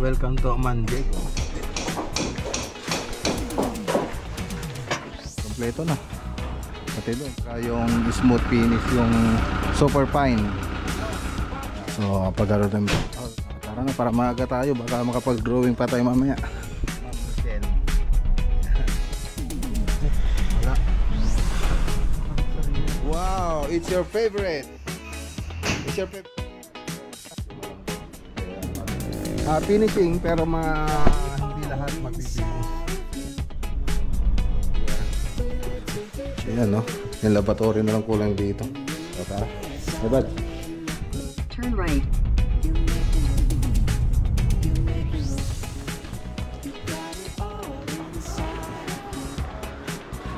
welcome to Amanjeco. Kompleto na. Pati doon yung smooth finish, yung super fine. So pagkaro namin, tara na para maaga tayo, baka makapag-drawing pa tayo mamaya. Wow, it's your favorite. It's your favorite. Finishing pero hindi lahat mag-finish. Ayan, no? Yung laboratory na lang kulang dito. Tara. Hey, turn right.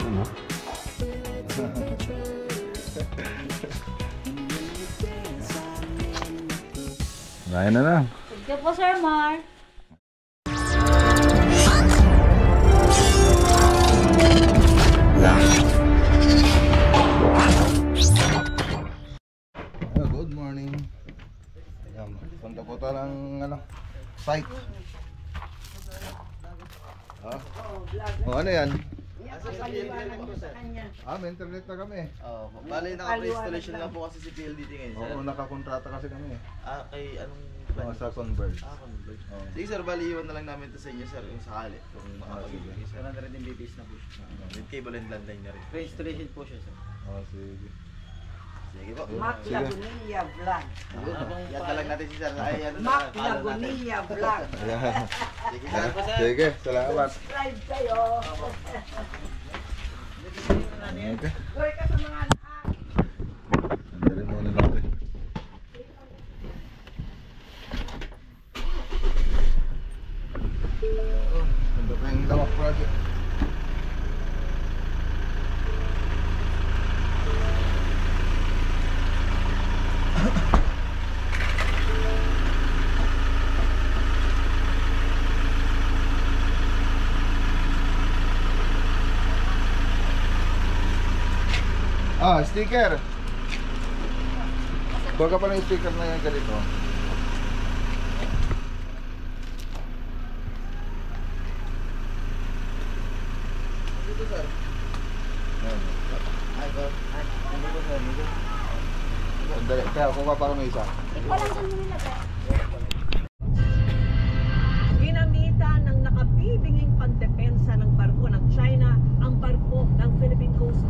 Ano? Ryan na lang. Thank you po, Sir Mar. Good morning. Ayan, punta po tayo ng site. Ano yan? May internet na kami. Bali, naka-pre-installation lang po kasi si PLDT ngayon, sir. Oo, nakakontrata kasi kami. Kay anong Sa Converge. Converge. Sige, sir, bali iwan na lang namin ito sa inyo, sir, kung sakali. Kung makapag-ibigay, sir. 100 Mbps na po siya. With cable and landline na rin. Pre-installation po siya, sir. Sige. Sige po. Mac Lagunia Vlog. Yan na lang natin si sir. Ay, ano na, Mac follow natin. Lagunia Vlog. Sige, sir. Sige, salamat. Subscribe kayo. Okay. Tuloy ka sa mga lahat. Andarin muna natin. Ganda pa yung lawak project. Sticker. Baga pa ng sticker na yan ganito. Dito, sir. Ay, go. Ay, hindi po, sir. Hindi. Dali, kaya kuha pa kami isa. Ginamitan ng nakabibinging pandepensa ng barko ng China ang barko ng Philippine Coast.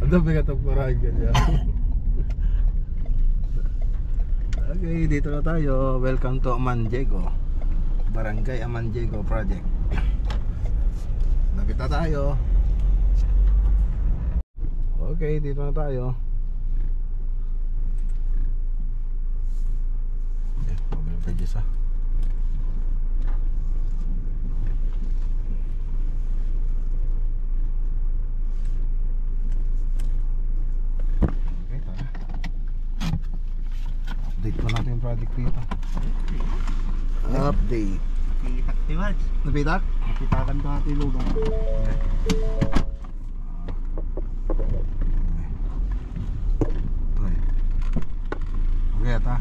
Ano ba itong parang ganyan? Okay, dito na tayo. Welcome to Amanjeco. Barangay Amanjeco Project. Lapit na tayo. Okay, dito na tayo. Okay, mobile pages ha. Update pa natin yung project dito. Update. Pitak, Tiwals. Napitak? Napitakan ba natin lugar? Okay, ata.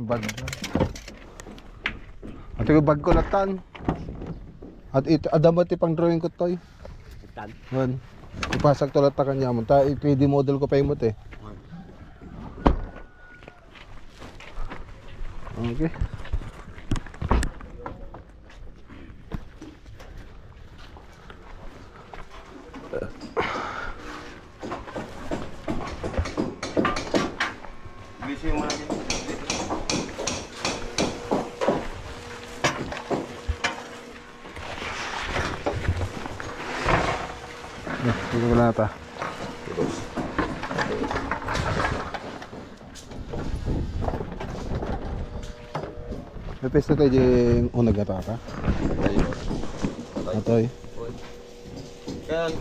Bag. At yung bag ko natan. At adamat pang drawing ko toy. Itan. Yan. Ipasak to lata kanya mo. Ta 3D model ko pa imot eh. Okay. Busy mo natin. Dito ko na ata. May pesto tayo yung unag na tata. Atoy. Kaya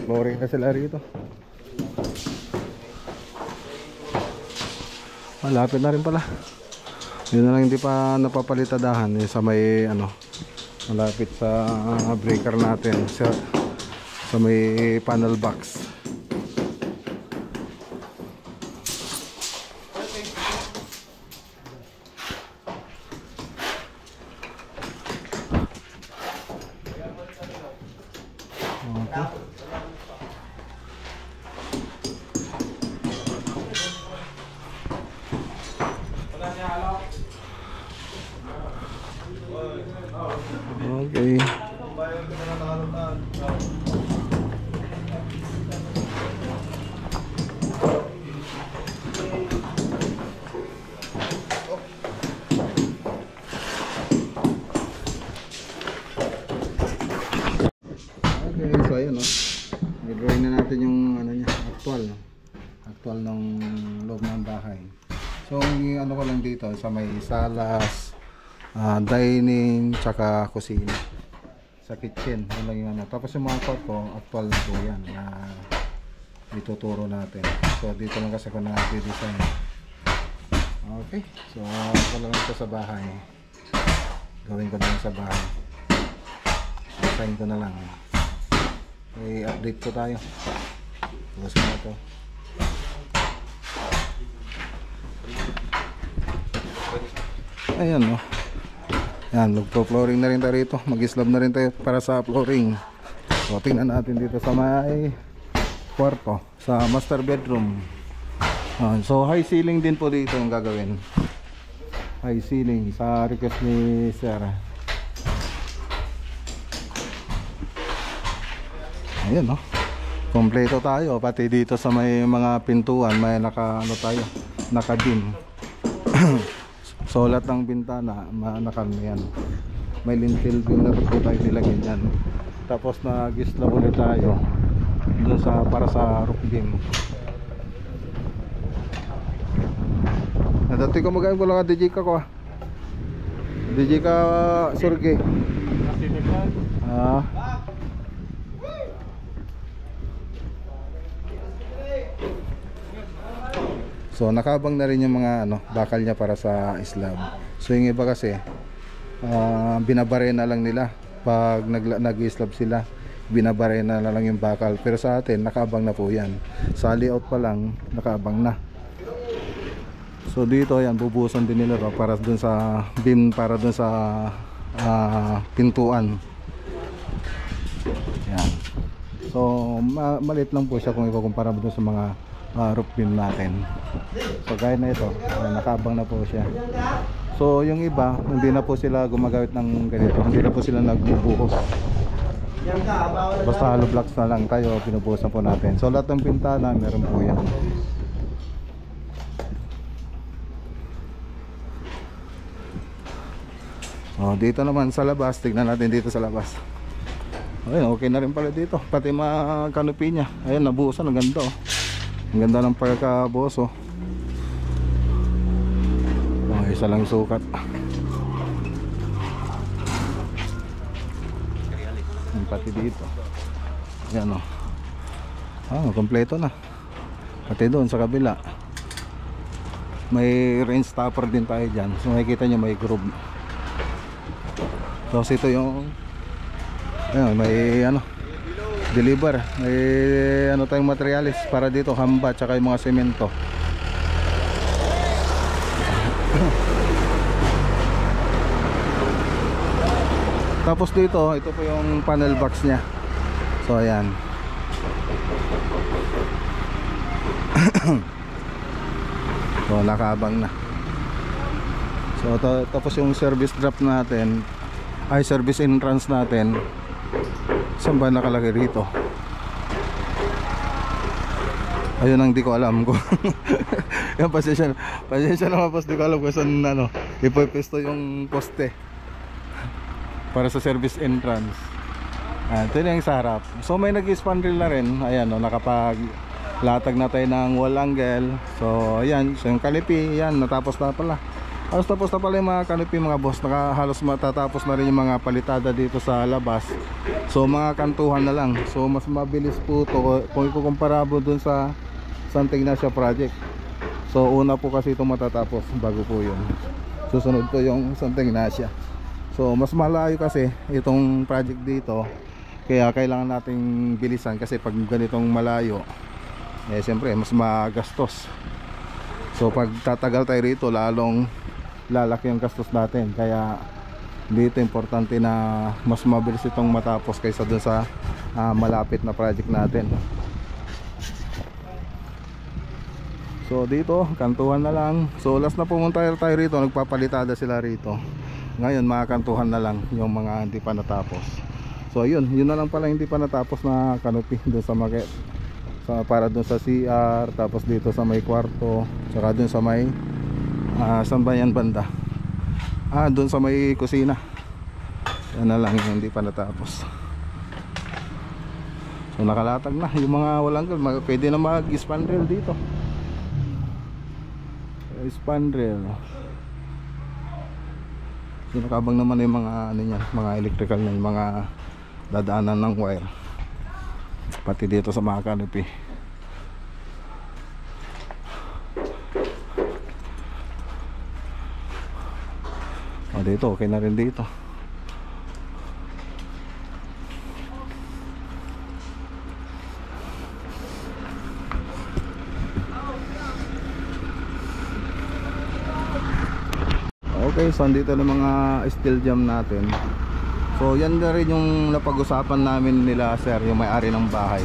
Nagpo-flooring na sila rito. Malapit na rin pala. Yun na lang hindi pa napapalitadahan sa may ano, malapit sa breaker natin sa may panel box. Okay. Okay, so ayun, no. I-drawing na natin yung ano niya, actual ng loob ng bahay. So yung ano ko lang dito sa may salas, dining, tsaka kusina, sa kitchen, yun lang yung ano. Tapos yung mga kwarto, actual na po yan na ituturo natin. So dito lang kasi ako nag-design. Okay, so ako lang ito sa bahay, gawin ko na lang sa bahay, design ko na lang. I-update ko tayo. Tapos na ito. Ayan, no. Yan, magpo-flooring na rin tayo rito. Mag-slab na rin tayo para sa flooring. So tingnan natin dito sa may kwarto, sa master bedroom. So high ceiling din po dito yung gagawin. High ceiling sa request ni Sarah. Ayan, no. Kompleto tayo pati dito sa may mga pintuan, may naka tayo, naka-dim. So lahat ng bintana yan. May lintel din na po tayo nilagyan dyan. Tapos nag-slab ulit tayo doon sa para sa roof beam. Dati ko magayon ko lang DJ ka ko. DJ ka Surge. So nakabang na rin yung mga ano, bakal niya para sa slab. So yung iba kasi binabare na lang nila pag nag-slab sila, binabare na lang yung bakal. Pero sa atin nakabang na po yan. Sa layout pa lang nakabang na. So dito yan, bubusan din nila para dun sa beam, para dun sa pintuan. Yan. So maliit lang po siya kung ikukumpara mo dun sa mga roof beam natin. So gaya na ito, nakabang na po siya. So yung iba, hindi na po sila gumagamit ng ganito, hindi na po sila nagbubuhos. Basta hollow blocks na lang tayo, pinubuhusan po natin. So lahat ng bintana meron po yan. So dito naman sa labas, tignan natin dito sa labas. Ayun, okay na rin pala dito, pati mga canopy niya. Ayun, nabuhusan, ang ganda oh. Ang ganda ng parka boss oh. Isa lang sukat. Pati dito. Yan oh. Kompleto na. Pati doon sa kabila. May rain stopper din tayo dyan. So makikita nyo may groove. Tapos ito yung may ano, deliver. May ano tayong materialis para dito, hamba tsaka yung mga semento. Tapos dito, ito po yung panel box nya. So ayan. So nakabang na. So tapos yung service drop natin, ay service entrance natin, saan ba nakalagay rito? Ayun ang di ko alam ko. Yan, pasensya naman, pas di ko alam kung saan ano, ipopesto yung poste para sa service entrance. Ito yung sa harap. So may nag-spandrel na rin. Ayan o, nakapag latag na tayo ng wall angle. So ayan, so yung kalipi, yan, natapos na pala. Halos tapos na pala yung mga canopy mga boss. Halos matatapos na rin yung mga palitada dito sa labas. So mga kantuhan na lang. So mas mabilis po to kung ikukumpara mo dun sa Santa Ignacia project. So una po kasi itong matatapos bago po yun. Susunod po yung Santa Ignacia. So mas malayo kasi itong project dito. Kaya kailangan nating bilisan kasi pag ganitong malayo eh siyempre mas magastos. So pag tatagal tayo rito lalong lalaki ang gastos natin. Kaya dito importante na mas mabilis itong matapos kaysa dun sa malapit na project natin. So dito kantuhan na lang. So last na pumunta tayo rito, nagpapalitada sila rito. Ngayon mga kantuhan na lang yung mga hindi pa natapos. So yun na lang pala hindi pa natapos na canopy dun sa market. So, para dun sa CR, tapos dito sa may kwarto, saka dun sa may saan ba yan banda? Dun sa may kusina. Yan na lang yung hindi pa natapos. So nakalatag na yung mga walang pwede na mag-spandrel dito. Spandrel. So nakabang naman yung mga ano niyan, mga electrical na yung mga dadaanan ng wire. Pati dito sa mga canopy. Dito okay na rin dito. Okay, so andito na mga steel jam natin. So yan na rin yung napag-usapan namin nila sir, yung may-ari ng bahay.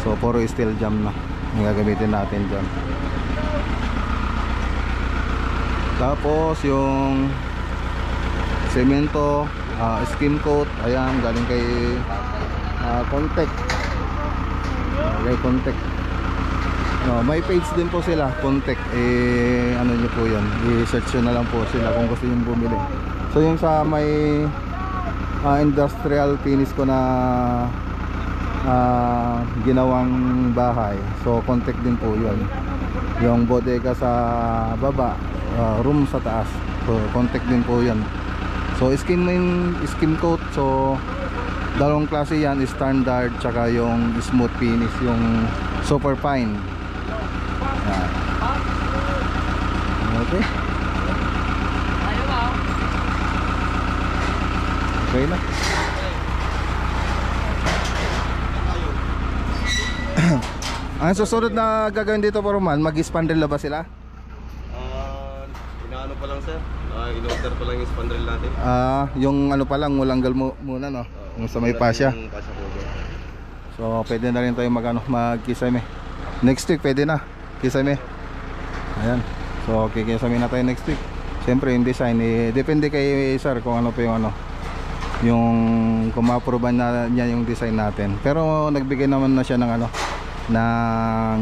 So puro steel jam na yung gagamitin natin dyan. Tapos yung semento, skim coat, ayan galing kay Contec. Kay Contec. May page din po sila, Contec. Ano nyo po yan, i-search nyo na lang po sila kung gusto nyo bumili. So yung sa may industrial finish ko na ginawang bahay, so Contec din po yun. Yung bodega sa baba, room sa taas, so Contec din po yan. So skim coat, so dalawang klase yan, standard tsaka yung smooth finish, yung super fine. Yan. Okay. Okay na. Ang susunod na gagawin dito po Roman, mag-spandrel na ba sila? Inaano pa lang sir? In-order pa lang yung spandrel natin. Yung ano pa lang, mulanggal muna no? Yung sa may pasya. So pwede na rin tayo mag-kisame. Next week pwede na, kisame. Ayan. So kisame na tayo next week. Siyempre yung design, depende kay sir kung ano pa yung yung kung ma-approvean na niya yung design natin. Pero nagbigay naman na siya ng ng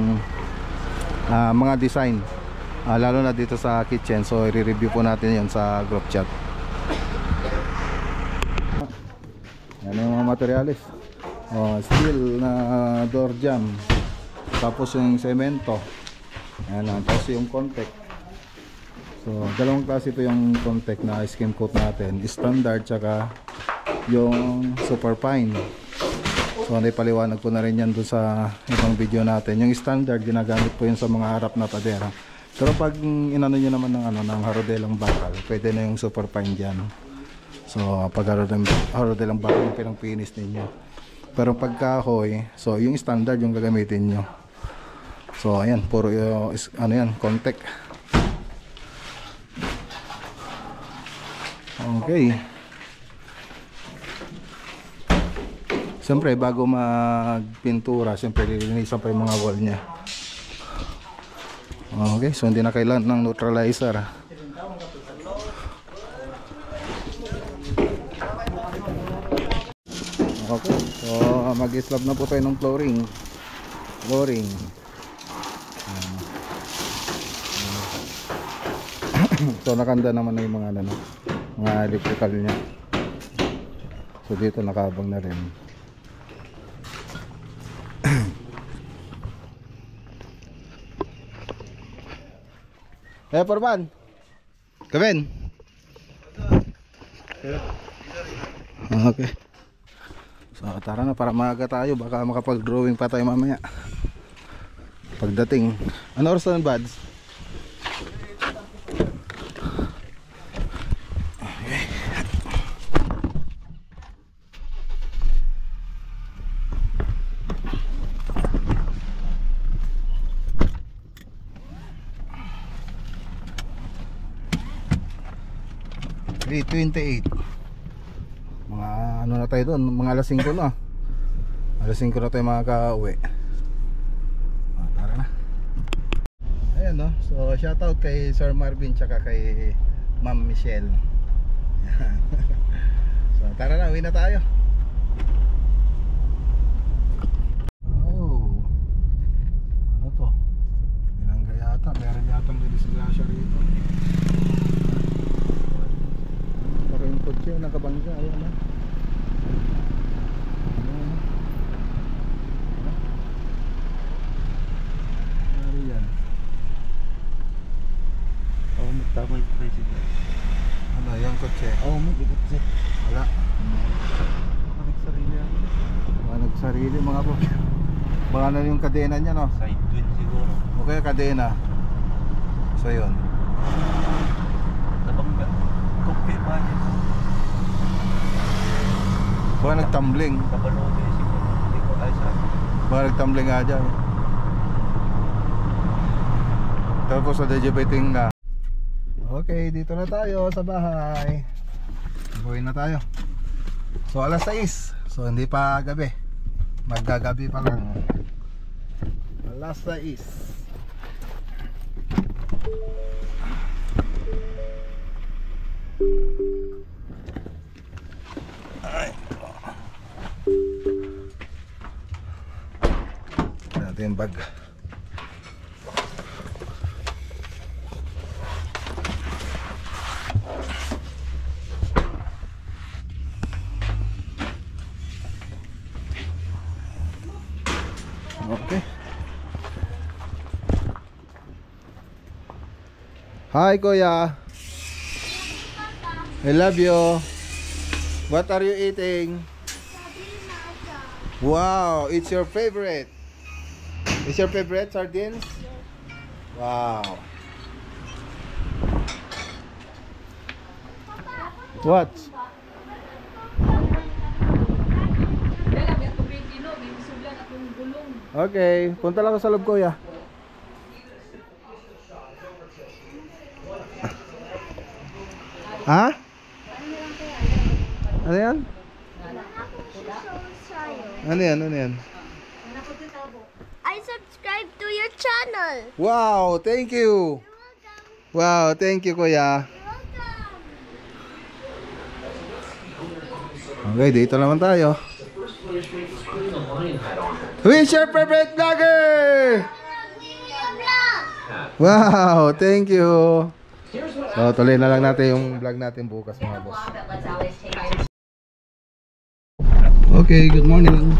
mga design. Lalo na dito sa kitchen, so i-review po natin yun sa group chat. Yan yung mga materialis. Steel na door jamb, tapos yung semento, yan, tapos yung Contec. So dalawang klase ito yung Contec na skim coat natin, standard tsaka yung super fine. So naipaliwanag ko na rin yan doon sa ibang video natin. Yung standard ginagamit po yun sa mga harap na padera. Pero pag inano nyo naman ng harodelang bakal, pwede na yung super fine dyan. So pag harodelang bakal yung pinang-finish ninyo. Pero pag kahoy, so yung standard yung gagamitin nyo. So ayan, puro ano yan, Contec. Okay. Siyempre bago magpintura, siyempre lilinisan pa yung mga wall nya. Okay, so hindi na kailangan ng neutralizer. Okay, so mag-slab na po tayo ng flooring. So nakanda naman na yung mga electrical nya. So dito nakabang na rin. Porban. Kevin. Okay. So tara na para maaga tayo. Baka makapag-drawing pa tayo mamaya. Pagdating. Ano oras na Bads? Okay. $3:28. Mga ano na tayo doon, mga alas 5 na. Alas 5 na tayo makaka-uwi. Tara na. Ayan no. So shoutout kay Sir Marvin tsaka kay Ma'am Michelle. So tara na, uwi na tayo. Oh. Ano to? Binangga yata. Meron yata may disgrasya rito. Parang yung kotse nakabangga. Ayan na. Tama yung president. Ano yung kotse? Oo, mabigat siya. Wala. Nagsarili yan. Mga nagsarili mga po. Baka na yung kadena niya no? Side wind siguro. Okay, kadena. So yun. Nabangga. Kopi pa niya. Baka nagtumbling. Kabalote siguro. Hindi ko tayo sa akin. Baka nagtumbling nga dyan. Tapos sa dejebeting na. Okay, dito na tayo sa bahay. Buhay na tayo. So alas 6. So hindi pa gabi. Maggagabi pa lang. Alas 6. Ay. Natin yung bag. Okay. Hi Kuya. I love you. What are you eating? Wow, it's your favorite. It's your favorite sardines? Wow. What? Okay, punta lang ako sa loob Kuya. Ha? Ano yan? Ano yan? Ano yan? I subscribe to your channel. Wow, thank you. Wow, thank you Kuya. Okay, dito naman tayo. Who is your favorite vlogger? Wow, thank you. So, tuloy na lang natin yung vlog natin bukas mga boss. Okay, good morning.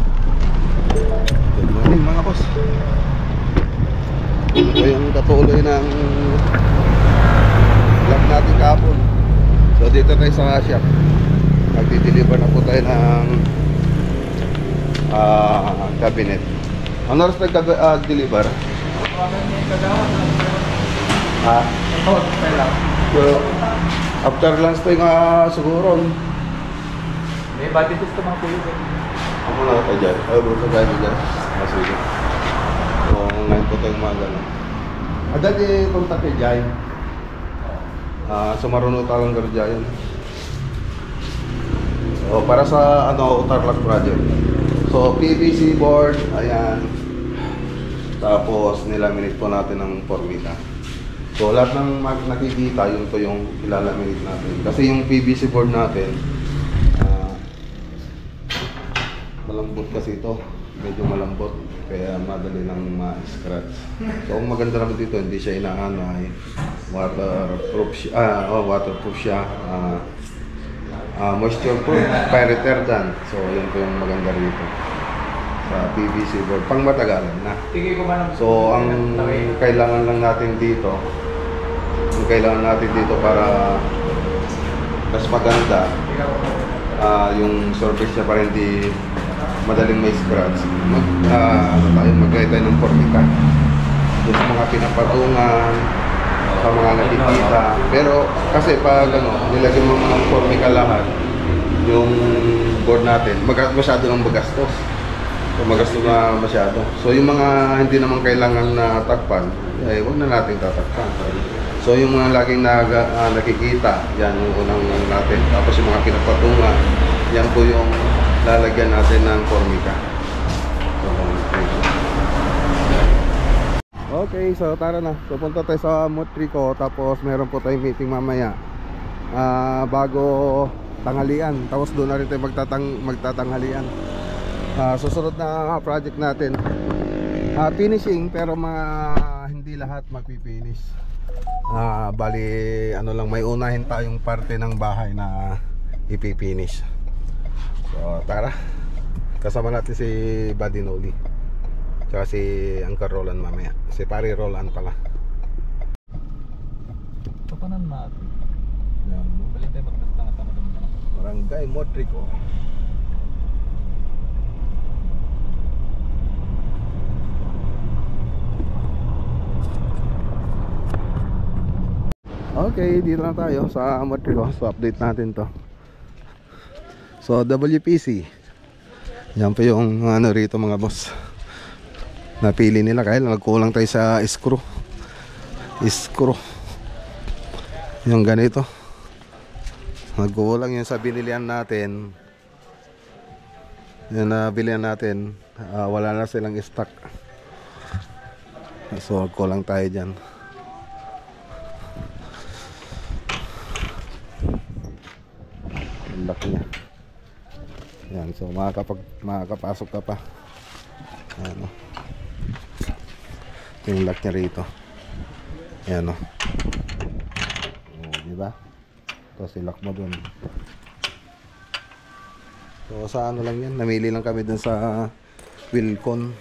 Good morning mga boss. Ito yung katuloy ng vlog natin kahapon. So, dito tayo sa Asia. Magdi-deliver na po tayo ng cabinet. Ano oras nag-deliver? So, after lunch tayo nga siguro. May body test naman po yun. Ako na tayo dyan. Ay, bro, sa tayo dyan. Sige. So, ngayon po tayong mga gano'n. Dati kontak kay Jai. Sumarunod talang garjayan. So, para sa Utarlac project. So, PVC board, ayan. Tapos, nilaminate po natin ng formita. So, lahat ng nakikita, yun po yung ilalaminate natin. Kasi yung PVC board natin, malambot kasi ito. Medyo malambot. Kaya madali nang ma-scratch. So, ang maganda naman dito, hindi siya inaanay. Waterproof siya. Moisture proof, fire retardant. So, yun po yung maganda rito sa PVC board, pang matagalan na. So, ang kailangan lang natin dito yung kailangan natin dito para mas maganda. Yung surface niya para hindi madaling may scratch. Maglagay tayo ng formika doon sa mga pinapatungan, sa mga nakikita. Pero kasi pag nilagyan mo ng formika lahat, yung board natin, masyado nang magastos. So, magastos na masyado. So yung mga hindi naman kailangan na takpan, huwag na natin tatakpan. So yung mga laging nakikita, yan yung unang natin. Tapos yung mga pinapatungan, yan po yung lalagyan natin ng formika. Okay, so tara na. So punta tayo sa Motrico. Tapos meron po tayong meeting mamaya bago tanghalian. Tapos doon na rin tayo magtatanghalian. Susunod na project natin, finishing, pero hindi lahat magpipinish. Bali lang, may unahin tayong parte ng bahay na ipipinish. So tara, kasama natin si Buddy Noli tsaka si Uncle Roland mamaya. Si Pari Roland pala. Kapanan natin. Yan. Balik tayo magtanga-tanga naman. Barangay Motrico. Okay, dito na tayo sa Motrico. So update natin to. So WPC, yan po yung rito mga boss. Napili nila kaya nagkulang tayo sa screw. Yung ganito, nagkulang yung sa binilihan natin. Yung nabilihan natin, wala na silang stock. So kulang tayo dyan. Ang laki niya. Yan, so makakapasok ka pa. Ayan, ito yung lock niya rito. Ayan, diba? Tapos i-lock mo dun. So sa lang yan, namili lang kami dun sa Wilcon.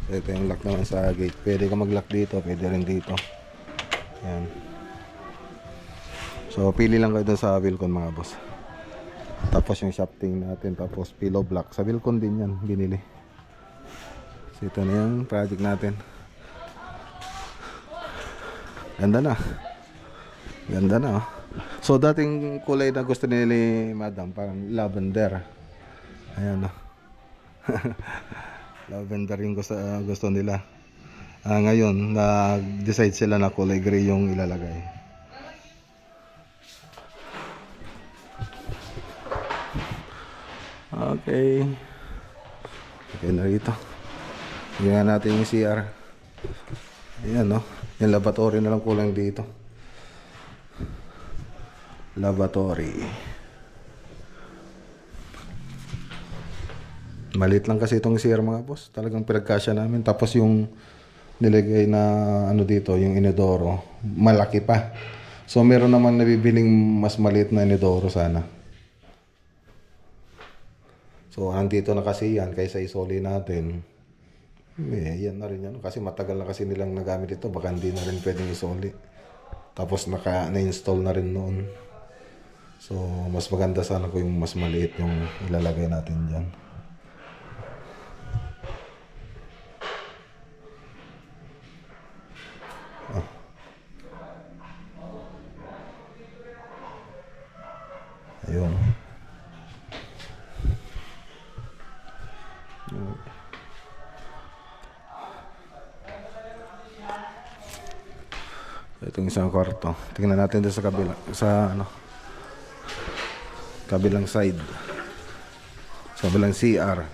So ito yung lock naman sa gate. Pwede ka mag-lock dito, pwede rin dito. Ayan. So pili lang kayo dun sa Wilcon mga boss. Tapos yung shafting natin, tapos pillow block sa Wilcon din yan binili. So ito na yung project natin. Ganda na. Ganda na, oh. So dating kulay na gusto nila madam, parang lavender. Ayan, oh. Lavender yung gusto nila. Ngayon nag-decide sila na kulay gray yung ilalagay. Okay. Okay na rito. Tingnan natin yung CR. Ayan, no? Yung lavatory na lang kulang dito. Lavatory. Maliit lang kasi itong CR mga boss. Talagang pinagkasya namin. Tapos yung nilagay na dito, yung inodoro, malaki pa. So meron naman nabibiling mas maliit na inodoro sana. So andito na kasi yan kaysa isoli natin. Yan na rin yan. Kasi matagal na kasi nilang nagamit ito. Baka hindi na rin pwedeng isoli. Tapos na-install na rin noon. So mas maganda sana kung yung mas maliit yung ilalagay natin dyan. Ayun. Itong isang kwarto. Tingnan natin dito sa kabila, kabilang side. Sa kabilang CR.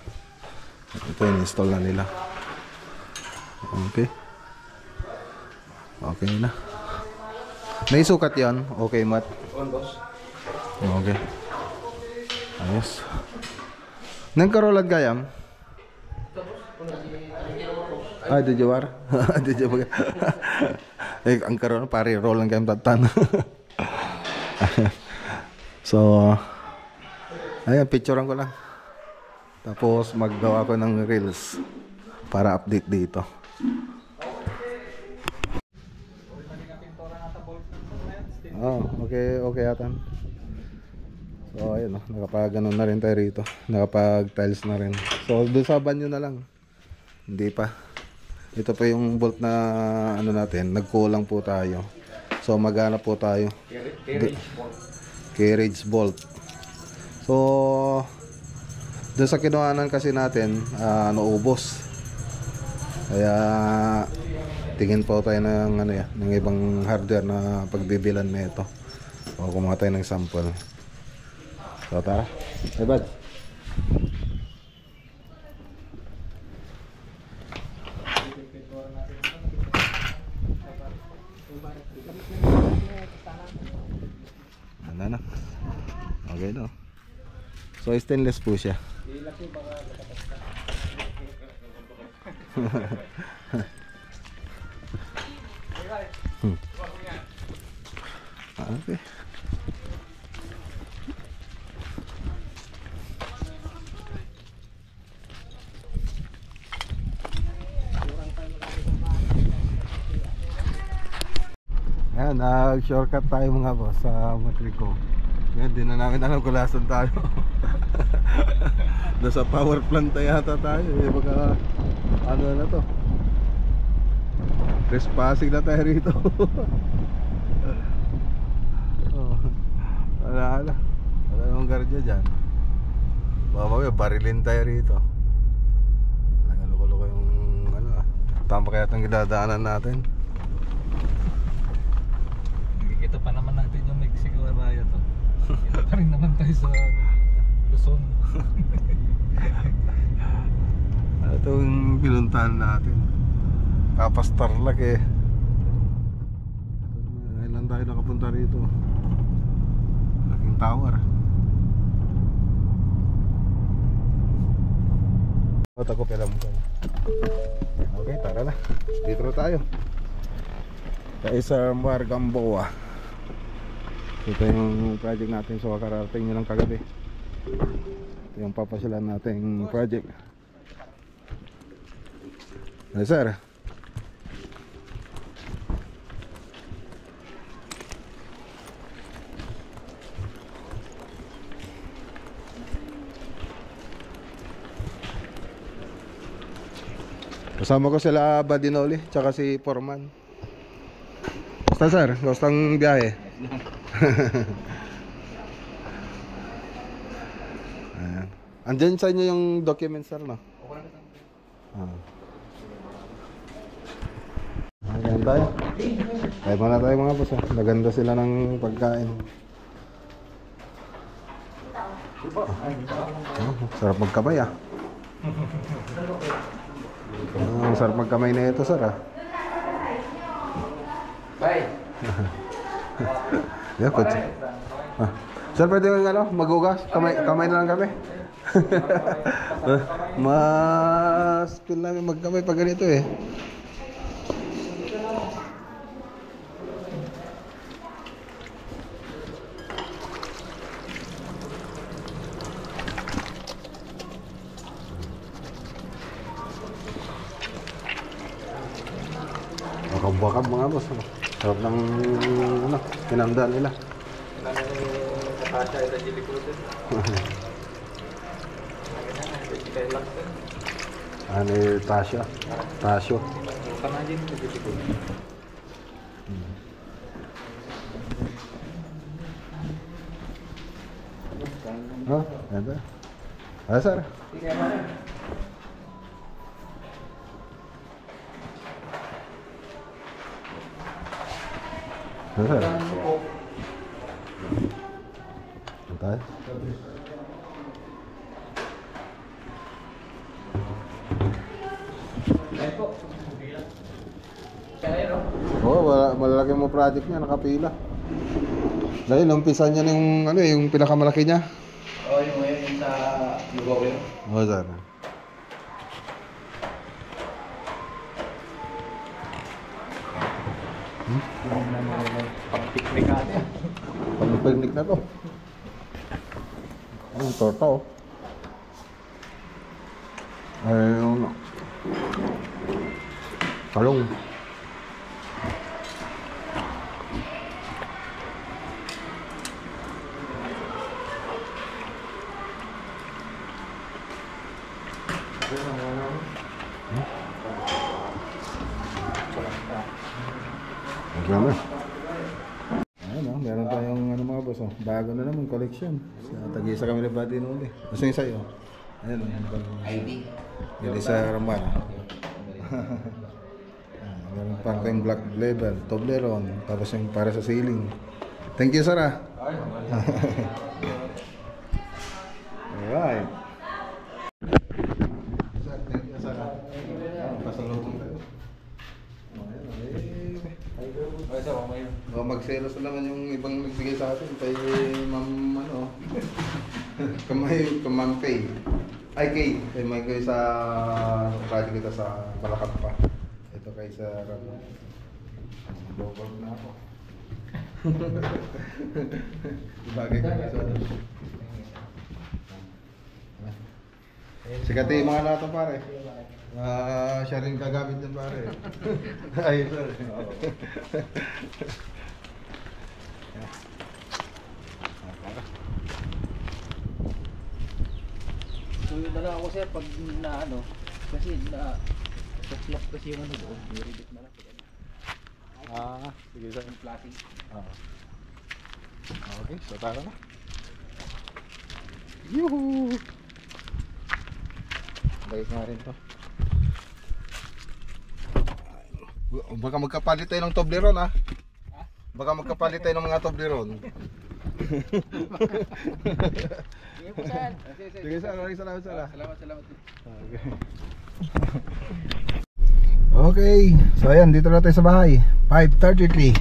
Ito yung install na nila. Okay. Okay na. Naisukat yan. Okay, Matt. Okay. Ayos. Nagkarolag gayam? Di jawar. Di jawar. Ang karoon pare roll lang kayong tatan. So ayan, picturean ko lang. Tapos maggawa ko ng reels para update dito. Okay atan. So ayun, nakapag-ganon na rin tayo rito. Nakapag-tiles na rin. So doon sa banyo na lang. Hindi pa. Ito pa yung bolt na ano natin, nagkulang po tayo. So maghanap po tayo. Carriage bolt. So doon sa kinuhanan kasi natin, naubos. Kaya tingin po tayo ng ng ibang hardware na pagbibilan nito. O kumuha tayo ng sample. So tara. Hey bud. Ano na? Okay no. So stainless po siya. Okay. Ayan, nag-shortcut tayo mga boss sa Matrico. Ngayon, di na namin alam kung lasan tayo. Nasa power plant na yata tayo. Baka, ano na to? Trespassing na tayo rito. Oh, wala namang gardya dyan. Baka mamaya barilin tayo rito. Loko-loko yung tama kaya itong gidadaanan natin. Nakikita pa naman natin yung Mexico Araya to. Kita pa rin naman tayo sa Luzon. Itong pinuntahan natin Kapastarlag eh. Ngayon lang tayo nakapunta rito. Laking tower. Ako pelam ko. Okay, tara na. Dito na tayo. Kay Sir Mar Gamboa. Ito yung project natin. So kakarating nyo lang kagabi. Ito yung papasyalan nating project. Yes sir. Kasama ko sila Badinoli tsaka si Foreman. Basta sir, gustang biyahe. Ayan. Andyan sa inyo yung documents sir, no? Ayan tayo. Kaya muna tayo mga boss. Naganda sila ng pagkain. Sarap magkamay ah. Sarap magkamay na ito sir ah. Bye. Yeah, coach. Sir, pwede nga magugas? Kamay na lang kami. Mas feel namin magkamay pag ganito eh. Bakab mga boss. Sarap ng pinamdaan nila. Natasha ito jilikutin. Ano yung Tasha? Tasyo. Panajin ito jilikutin. Oh, ito. Ah, sir. Sir. Antay. Malalaki mo project niya, nakapila. Dahil umpisa niya yung yung pinakamalaki niya. Oh, yung sa lugaw yun. Oh, sir. Pang-picnic natin. Pang-picnic na to. Ang torta oh. Ayun. Talong. Ayun oh, meron tayong ano mga boss oh. Bago na naman collection. Tag-isa kami ni Buddy noon eh. Gusto yung sa'yo? Ayun oh. ID. Hindi sa Ramar. Meron pang tayong black label, Toblerone, tapos yung para sa ceiling. Thank you, sir ah. Alright. Sir, thank you, sir ah. Pasalubong tayo. Magselos na naman yung ibang nagbigay sa atin kay Ma'am ano. Ma'am Faye. Ay kay may kay sa project kita sa Balakat pa. Ito kay sa Ramo. Bobol na ako. Bagay ka sa sikat yung mga nato pare. Siya rin kagamit din pare. Ay, sir. So yun na lang ako sir pag na ano, kasi na lock kasi yung ano doon, i-repeat na lang. Sige sir. Yung plating. Okay, so tara na. Yuhu! Balik nga rin to. Baka magkapalit tayo ng Toblerone ah. Baka magkapalit tayo ng mga Toblerone. Sige po sir. Sige sir, maraming salamat sir ah. Salamat. Okay, so ayan, dito na tayo sa bahay. 5:33.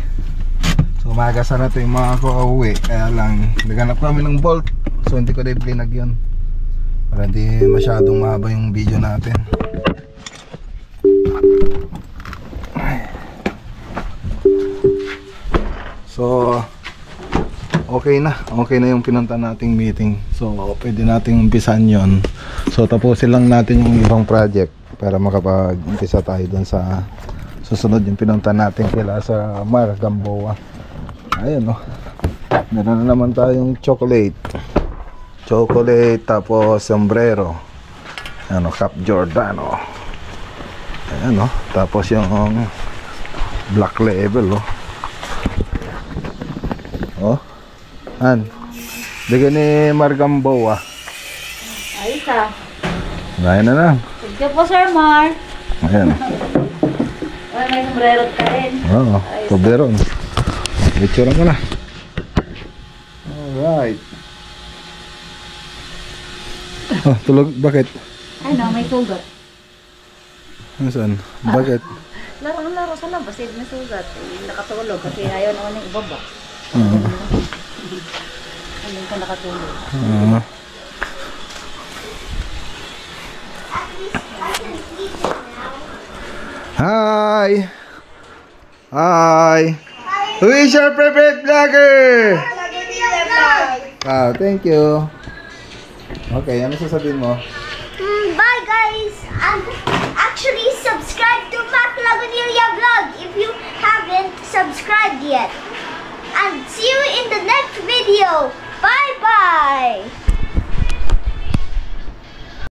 So umaga sana ito yung mga ko-uwi. Kaya lang, naghanap kami ng bolt. So hindi ko na i-plinag yun para hindi masyadong mahaba yung video natin. So okay na yung pinunta nating meeting. So pwede nating umpisan yon. So tapusin lang natin yung ibang project para makapag-umpisa tayo dun sa susunod yung pinunta natin kila sa Mar Gamboa. Ayun oh. Meron na naman tayong chocolate, tapos sombrero, ano, Cap Giordano. Ayan oh. Tapos yung black label oh. Oh. An. Bigyan ni Mar Gamboa. Ayos ah. Ayan na lang. Thank you po, Sir Mar. Ayan. Ay, may sombrero ka rin. Oo, Toblerone. Picturean ko na. Alright. Oh, tulog. Bakit? Ay, no, may sugat. Saan? Bakit? Laro sa labas, may sugat. Nakatulog kasi ayaw naman yung ibaba. Ano ka nakatulog? Hi! Who is your favorite vlogger? Thank you. Okay, ano sasabihin mo? Bye guys! And actually subscribe to Mac Lagunelia Vlog if you haven't subscribed yet. And see you in the next video. Bye bye!